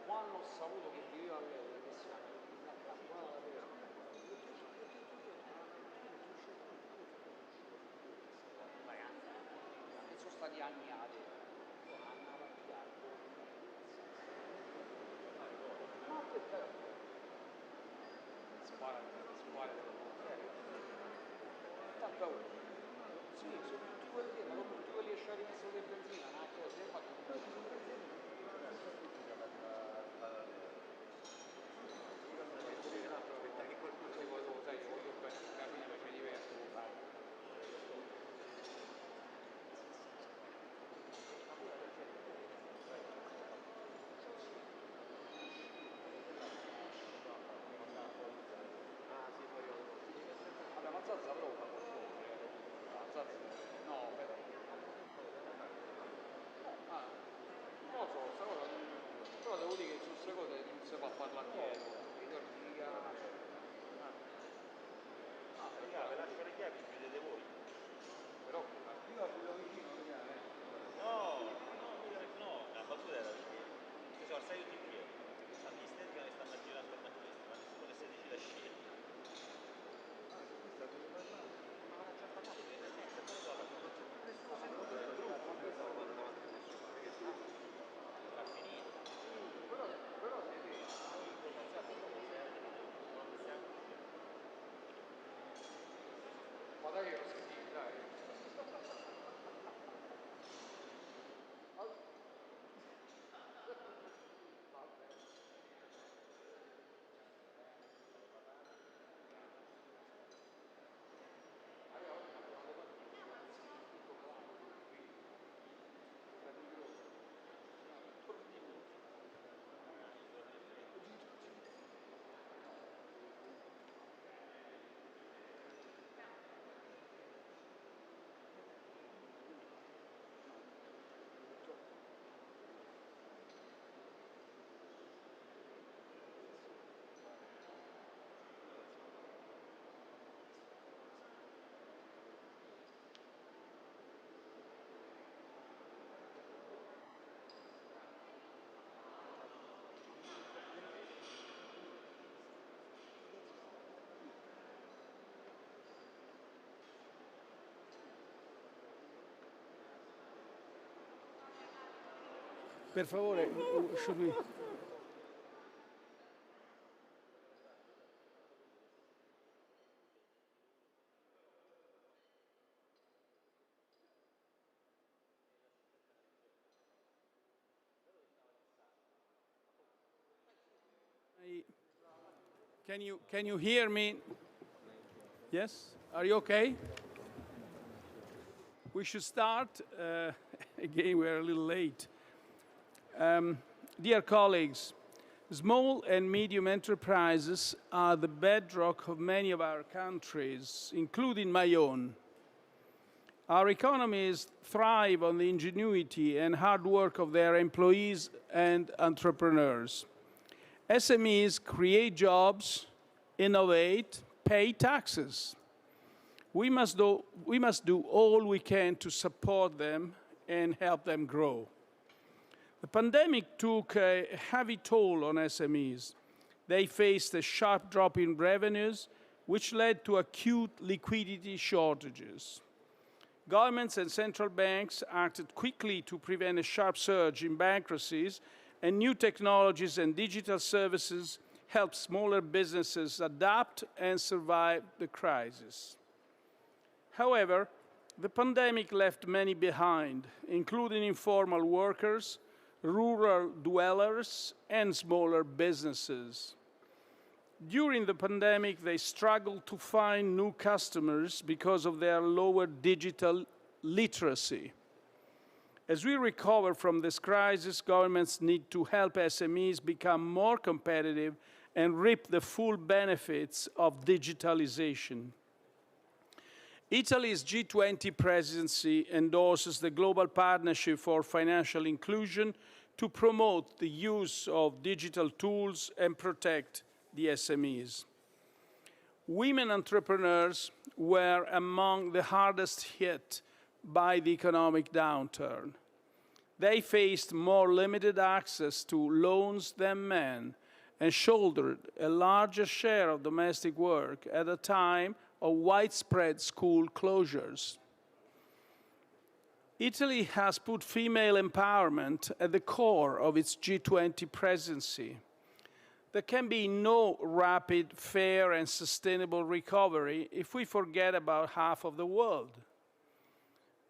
Quando ho saputo che viveva a lei, che si sono stati anni a sì, sono tutti quelli, ma dopo tutti quelli che ci hanno rimesso le benzina, una cosa, hai fatto perché qualcuno si vuole, sai, voglio capire, c'è diverso. Vabbè, ma Zazza però fa qualcosa. No, però. Non lo so, questa cosa, però devo dire che su queste cose non si fa parlare dietro. Raga, ve lascio le chiavi, chiudete voi. Però io la guido vicino, No, la battuta era perché ci sono stati tutti qui. Stanno gli stand che stanno girando a destra, ma nessuno che si decide a scegliere. questa deve parlare. Ma non c'è parlato, nessuno secondo il gruppo, sarà finito. Però siete ma dai che lo sentite, dai. Per favore, should we... Can you hear me? Yes? Are you okay? We should start. Again, we're a little late. Dear colleagues, small and medium enterprises are the bedrock of many of our countries, including my own. Our economies thrive on the ingenuity and hard work of their employees and entrepreneurs. SMEs create jobs, innovate, pay taxes. We must do all we can to support them and help them grow. The pandemic took a heavy toll on SMEs. They faced a sharp drop in revenues, which led to acute liquidity shortages. Governments and central banks acted quickly to prevent a sharp surge in bankruptcies, and new technologies and digital services helped smaller businesses adapt and survive the crisis. However, the pandemic left many behind, including informal workers, rural dwellers, and smaller businesses. During the pandemic, they struggled to find new customers because of their lower digital literacy. As we recover from this crisis, governments need to help SMEs become more competitive and reap the full benefits of digitalization. Italy's G20 presidency endorses the Global Partnership for Financial Inclusion to promote the use of digital tools and protect the SMEs. Women entrepreneurs were among the hardest hit by the economic downturn. They faced more limited access to loans than men and shouldered a larger share of domestic work at a time of widespread school closures. Italy has put female empowerment at the core of its G20 presidency. There can be no rapid, fair, and sustainable recovery if we forget about half of the world.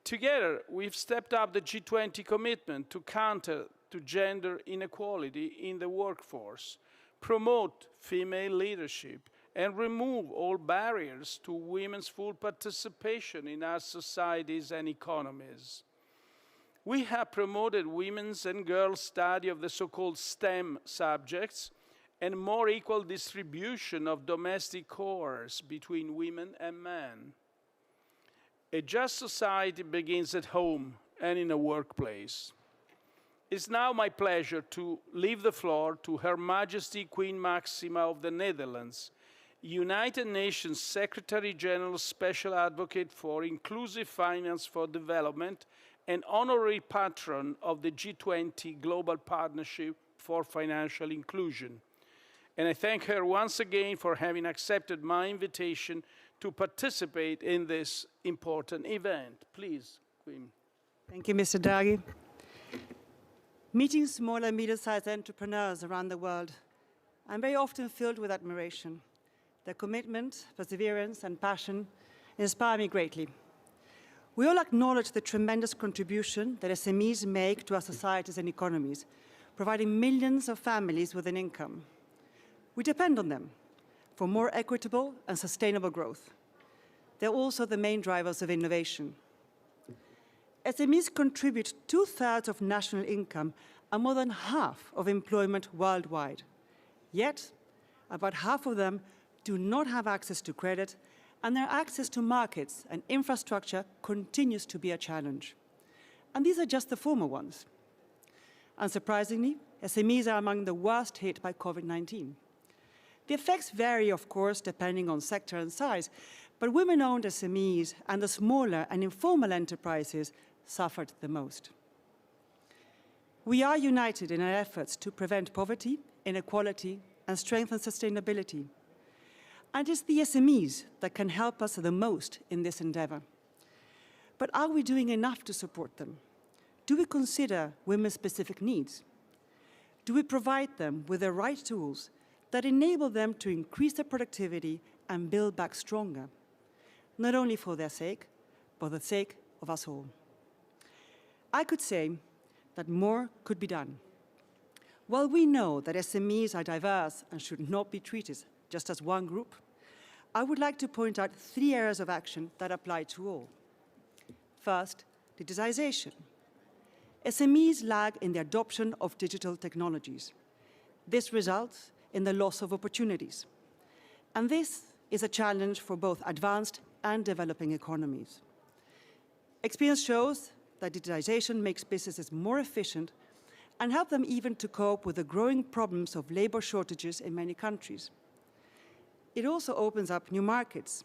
Together, we've stepped up the G20 commitment to counter to gender inequality in the workforce, promote female leadership, and remove all barriers to women's full participation in our societies and economies. We have promoted women's and girls' study of the so-called STEM subjects and more equal distribution of domestic chores between women and men. A just society begins at home and in a workplace. It's now my pleasure to leave the floor to Her Majesty Queen Maxima of the Netherlands, United Nations Secretary General Special Advocate for Inclusive Finance for Development and honorary patron of the G20 Global Partnership for Financial Inclusion. And I thank her once again for having accepted my invitation to participate in this important event. Please, Queen. Thank you, Mr. Draghi. Meeting small and medium-sized entrepreneurs around the world, I'm very often filled with admiration. Their commitment, perseverance, and passion inspire me greatly. We all acknowledge the tremendous contribution that SMEs make to our societies and economies, providing millions of families with an income. We depend on them for more equitable and sustainable growth. They're also the main drivers of innovation. SMEs contribute 2/3 of national income and more than half of employment worldwide. Yet, about half of them do not have access to credit, and their access to markets and infrastructure continues to be a challenge. And these are just the former ones. Unsurprisingly, SMEs are among the worst hit by COVID-19. The effects vary, of course, depending on sector and size, but women-owned SMEs and the smaller and informal enterprises suffered the most. We are united in our efforts to prevent poverty, inequality, and strengthen sustainability. And it's the SMEs that can help us the most in this endeavor. But are we doing enough to support them? Do we consider women's specific needs? Do we provide them with the right tools that enable them to increase their productivity and build back stronger, not only for their sake, but the sake of us all? I could say that more could be done. While we know that SMEs are diverse and should not be treated just as one group, I would like to point out 3 areas of action that apply to all. First, digitization. SMEs lag in the adoption of digital technologies. This results in the loss of opportunities. And this is a challenge for both advanced and developing economies. Experience shows that digitization makes businesses more efficient and help them even to cope with the growing problems of labor shortages in many countries. It also opens up new markets.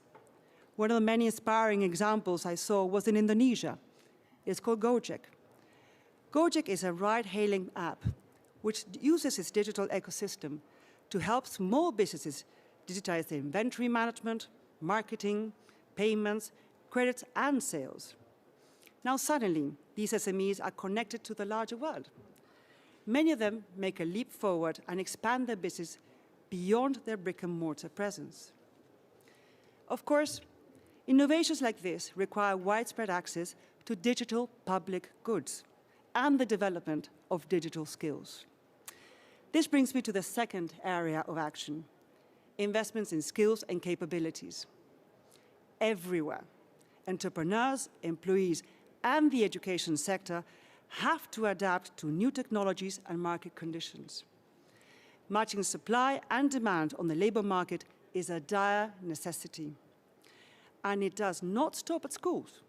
One of the many inspiring examples I saw was in Indonesia. It's called Gojek. Gojek is a ride-hailing app which uses its digital ecosystem to help small businesses digitize their inventory management, marketing, payments, credits, and sales. Now suddenly, these SMEs are connected to the larger world. Many of them make a leap forward and expand their business beyond their brick-and-mortar presence. Of course, innovations like this require widespread access to digital public goods and the development of digital skills. This brings me to the second area of action, investments in skills and capabilities. Everywhere, entrepreneurs, employees, and the education sector have to adapt to new technologies and market conditions. Matching supply and demand on the labor market is a dire necessity. And it does not stop at schools.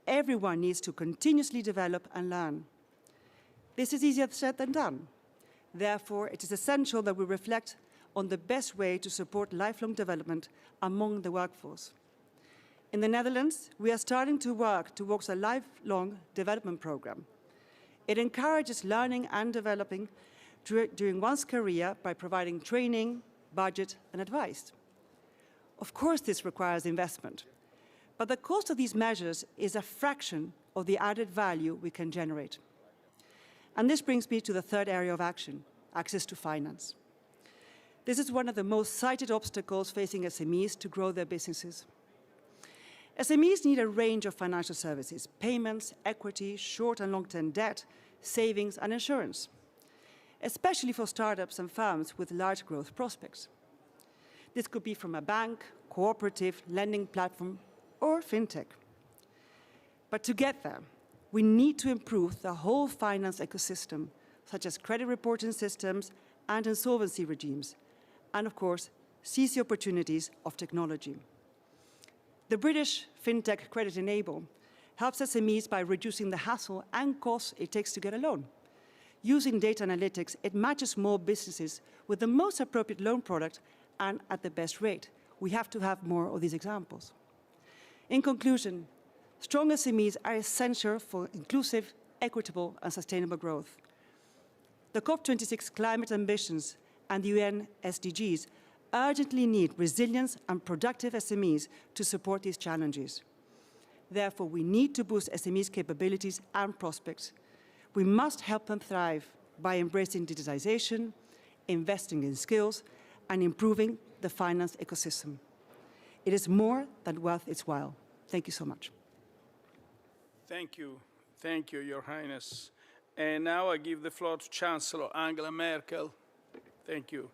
Everyone needs to continuously develop and learn. This is easier said than done. Therefore, it is essential that we reflect on the best way to support lifelong development among the workforce. In the Netherlands, we are starting to work towards a lifelong development program. It encourages learning and developing during one's career by providing training, budget, and advice. Of course, this requires investment, but the cost of these measures is a fraction of the added value we can generate. And this brings me to the third area of action, access to finance. This is one of the most cited obstacles facing SMEs to grow their businesses. SMEs need a range of financial services, payments, equity, short and long-term debt, savings, and insurance, especially for startups and firms with large growth prospects. This could be from a bank, cooperative, lending platform, or fintech. But to get there, we need to improve the whole finance ecosystem, such as credit reporting systems and insolvency regimes, and of course, seize the opportunities of technology. The British fintech Credit Enable helps SMEs by reducing the hassle and costs it takes to get a loan. Using data analytics, it matches small businesses with the most appropriate loan product and at the best rate. We have to have more of these examples. In conclusion, strong SMEs are essential for inclusive, equitable, and sustainable growth. The COP26 climate ambitions and the UN SDGs urgently need resilience and productive SMEs to support these challenges. Therefore, we need to boost SMEs' capabilities and prospects. We must help them thrive by embracing digitization, investing in skills, and improving the finance ecosystem. It is more than worth its while. Thank you so much. Thank you. Thank you, Your Highness. And now I give the floor to Chancellor Angela Merkel. Thank you.